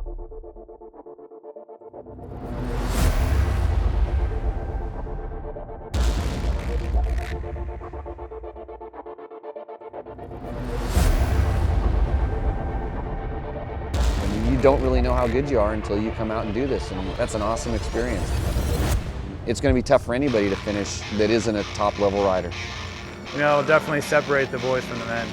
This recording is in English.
And you don't really know how good you are until you come out and do this, and that's an awesome experience. It's going to be tough for anybody to finish that isn't a top-level rider. You know, it'll definitely separate the boys from the men.